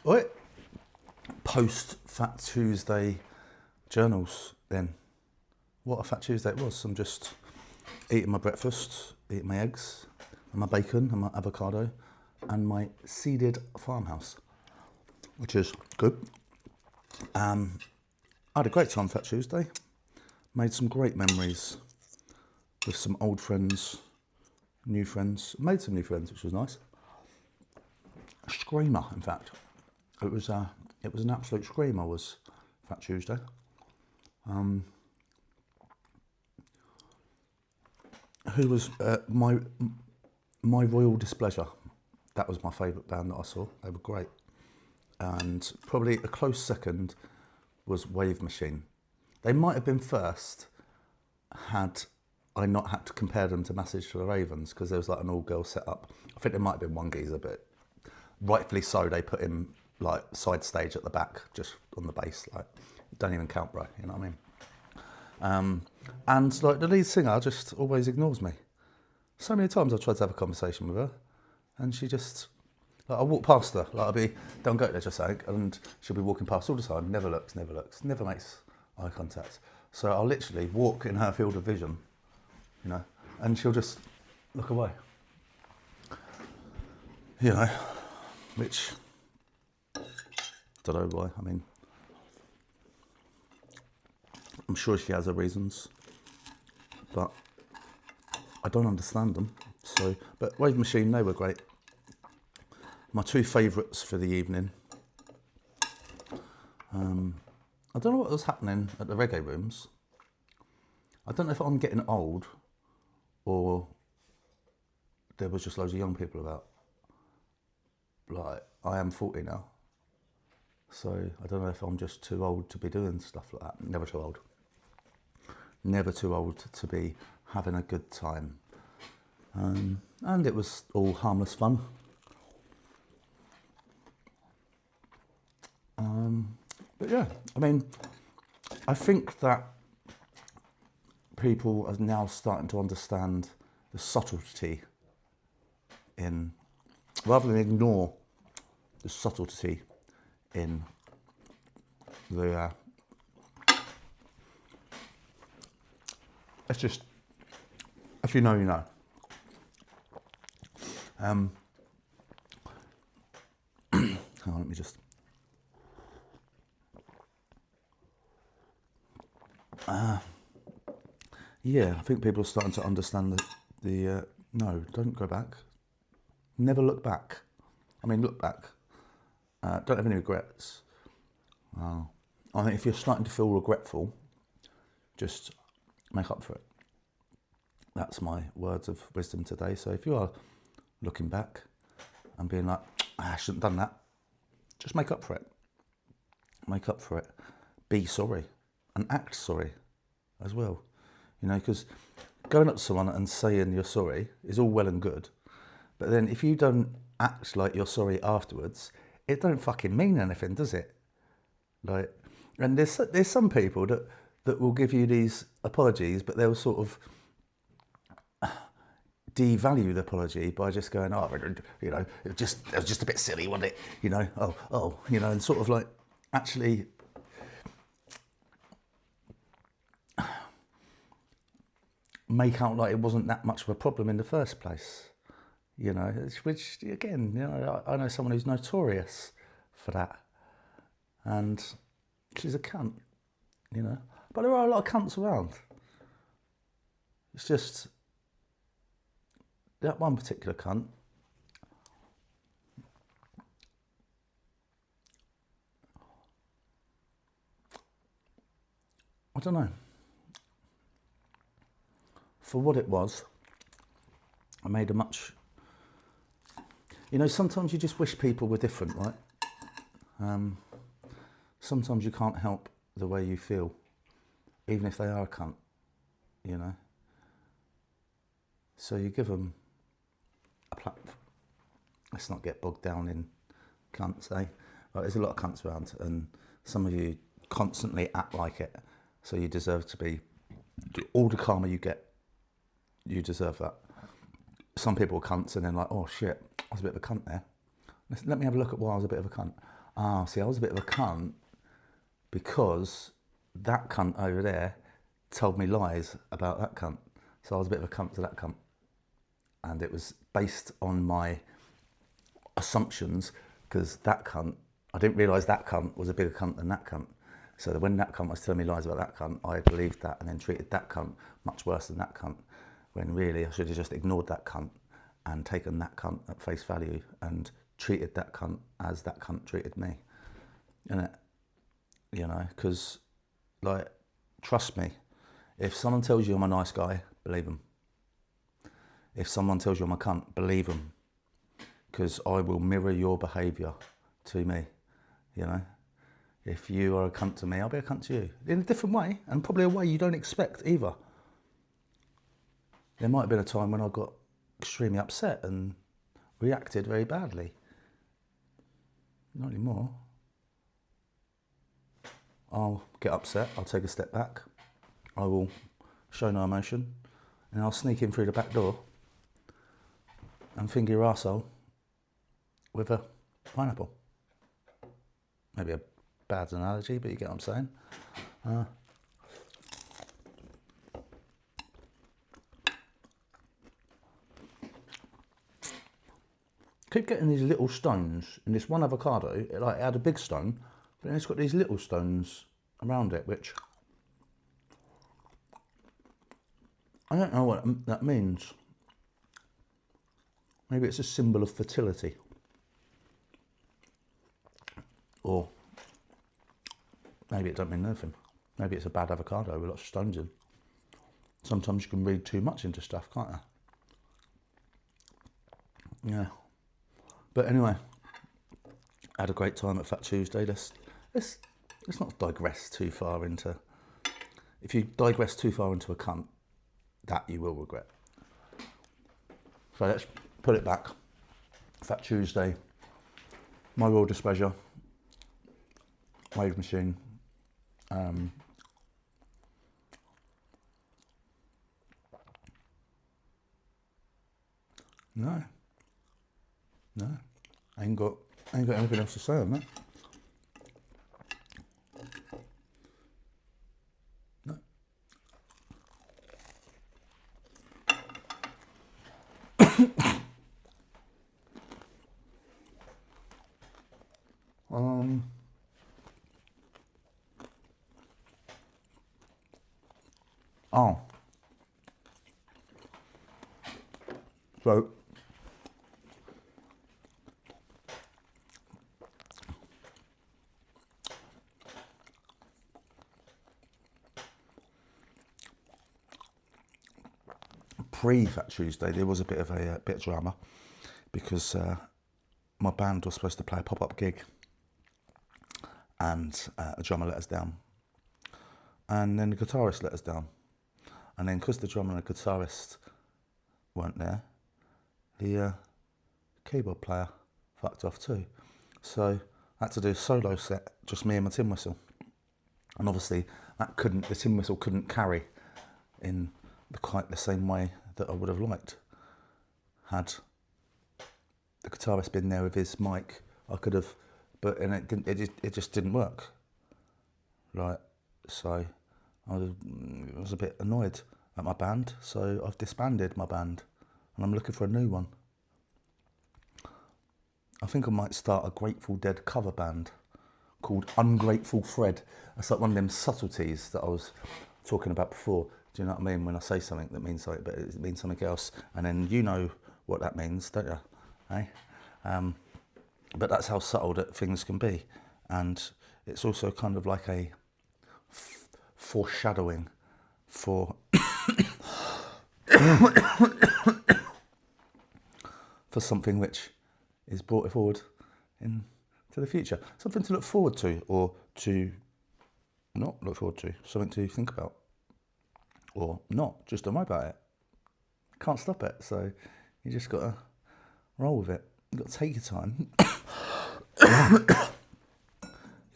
Right. Post Fat Tuesday journals then. What a Fat Tuesday it was. I'm just eating my breakfast, eating my eggs, and my bacon, and my avocado, and my seeded farmhouse, which is good. I had a great time Fat Tuesday. Made some great memories with some old friends, new friends. Made some new friends, which was nice. A screamer, in fact. It was an absolute screamer. Was Fat Tuesday. Who was my royal displeasure? That was my favourite band that I saw. They were great, and probably a close second was Wave Machine. They might have been first had I not had to compare them to Message to the Ravens, because there was like an all-girl setup. I think there might have been one geezer, but rightfully so, they put him like side stage at the back, just on the bass. Like, don't even count, bro. You know what I mean? And like the lead singer just always ignores me. So many times I've tried to have a conversation with her, and she just, like, I walk past her, like I'll be, don't go there just a sec, and she'll be walking past all the time, never looks, never makes eye contact. So I'll literally walk in her field of vision, you know, and she'll just look away. You know, which, don't know why. I mean, I'm sure she has her reasons, but I don't understand them. So, but Wave Machine, they were great. My two favourites for the evening. I don't know what was happening at the reggae rooms. I don't know if I'm getting old or there was just loads of young people about. Like, I am 40 now. So I don't know if I'm just too old to be doing stuff like that. Never too old. Never too old to be having a good time. And it was all harmless fun. But yeah, I mean, I think that people are now starting to understand the subtlety in, rather than ignore the subtlety in the, it's just, if you know, you know. Hang on, let me just. Yeah, I think people are starting to understand the no, don't go back. Never look back. I mean, look back. Don't have any regrets. I think if you're starting to feel regretful, just make up for it. That's my words of wisdom today. So if you are looking back and being like, I shouldn't have done that, just make up for it. Make up for it. Be sorry and act sorry as well. You know, because going up to someone and saying you're sorry is all well and good, but then if you don't act like you're sorry afterwards, it don't fucking mean anything, does it? Like, and there's some people that will give you these apologies, but they'll sort of devalue the apology by just going, oh, you know, it was just a bit silly, wasn't it? You know, you know, and sort of like actually make out like it wasn't that much of a problem in the first place. You know, which again, you know, I know someone who's notorious for that, and she's a cunt, you know. But there are a lot of cunts around. It's just that one particular cunt. I don't know. For what it was, I made a much. You know, sometimes you just wish people were different, right? Sometimes you can't help the way you feel, even if they are a cunt, you know. So you give them a platform. Let's not get bogged down in cunts, eh? Well, there's a lot of cunts around, and some of you constantly act like it, so you deserve to be. All the karma you get, you deserve that. Some people are cunts and then like, oh shit, I was a bit of a cunt there. Let me have a look at why I was a bit of a cunt. see, I was a bit of a cunt because that cunt over there told me lies about that cunt. So I was a bit of a cunt to that cunt. And it was based on my assumptions, because that cunt, I didn't realise that cunt was a bigger cunt than that cunt. So that when that cunt was telling me lies about that cunt, I believed that and then treated that cunt much worse than that cunt, when really I should have just ignored that cunt and taken that cunt at face value and treated that cunt as that cunt treated me. Innit? You know, because, like, trust me, if someone tells you I'm a nice guy, believe them. If someone tells you I'm a cunt, believe them. Because I will mirror your behaviour to me, you know. If you are a cunt to me, I'll be a cunt to you. In a different way, and probably a way you don't expect either. There might have been a time when I got extremely upset and reacted very badly. Not anymore. I'll get upset, I'll take a step back, I will show no emotion, and I'll sneak in through the back door and finger your arsehole with a pineapple. Maybe a bad analogy, but you get what I'm saying. Keep getting these little stones in this one avocado. It had a big stone, but then it's got these little stones around it, which I don't know what that means. Maybe it's a symbol of fertility. Or maybe it don't mean nothing. Maybe it's a bad avocado with lots of stones in. Sometimes you can read too much into stuff, can't you? Yeah. But anyway, I had a great time at Fat Tuesday. Let's not digress too far into... If you digress too far into a cunt, that you will regret. So let's put it back. Fat Tuesday, my royal displeasure, wave machine, no, I ain't got anything else to say on that. No. Oh. So, pre-Fat Tuesday, there was a bit of drama because my band was supposed to play a pop-up gig, and a drummer let us down, and then the guitarist let us down, and then because the drummer and the guitarist weren't there, the keyboard player fucked off too. So I had to do a solo set, just me and my tin whistle, and obviously the tin whistle couldn't carry in quite the same way that I would have liked. Had the guitarist been there with his mic, I could have, but it just didn't work. Right, so I was a bit annoyed at my band, so I've disbanded my band and I'm looking for a new one. I think I might start a Grateful Dead cover band called Ungrateful Fred. That's like one of them subtleties that I was talking about before. Do you know what I mean? When I say something that means something, but it means something else, and then you know what that means, don't you? Eh? But that's how subtle that things can be, and it's also kind of like a foreshadowing for for something which is brought forward into the future. Something to look forward to, or to not look forward to. Something to think about. Or not, just don't worry about it. Can't stop it, so you just got to roll with it. You've got to take your time. You've got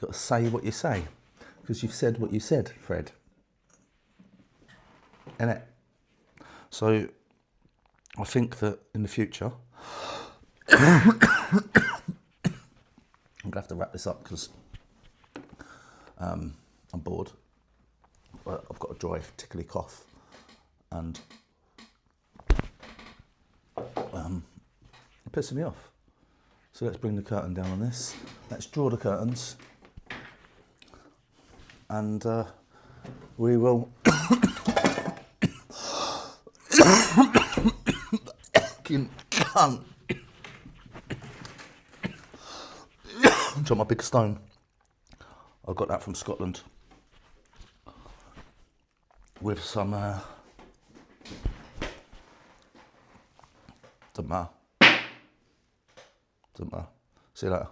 to say what you say, because you've said what you said, Fred. Innit? So I think that in the future, I'm gonna have to wrap this up because I'm bored. But I've got a dry, tickly cough, and it's pissing me off. So let's bring the curtain down on this. Let's draw the curtains, and we will. Fucking cunt. Drop my big stone. I got that from Scotland with some doesn't matter. See you later.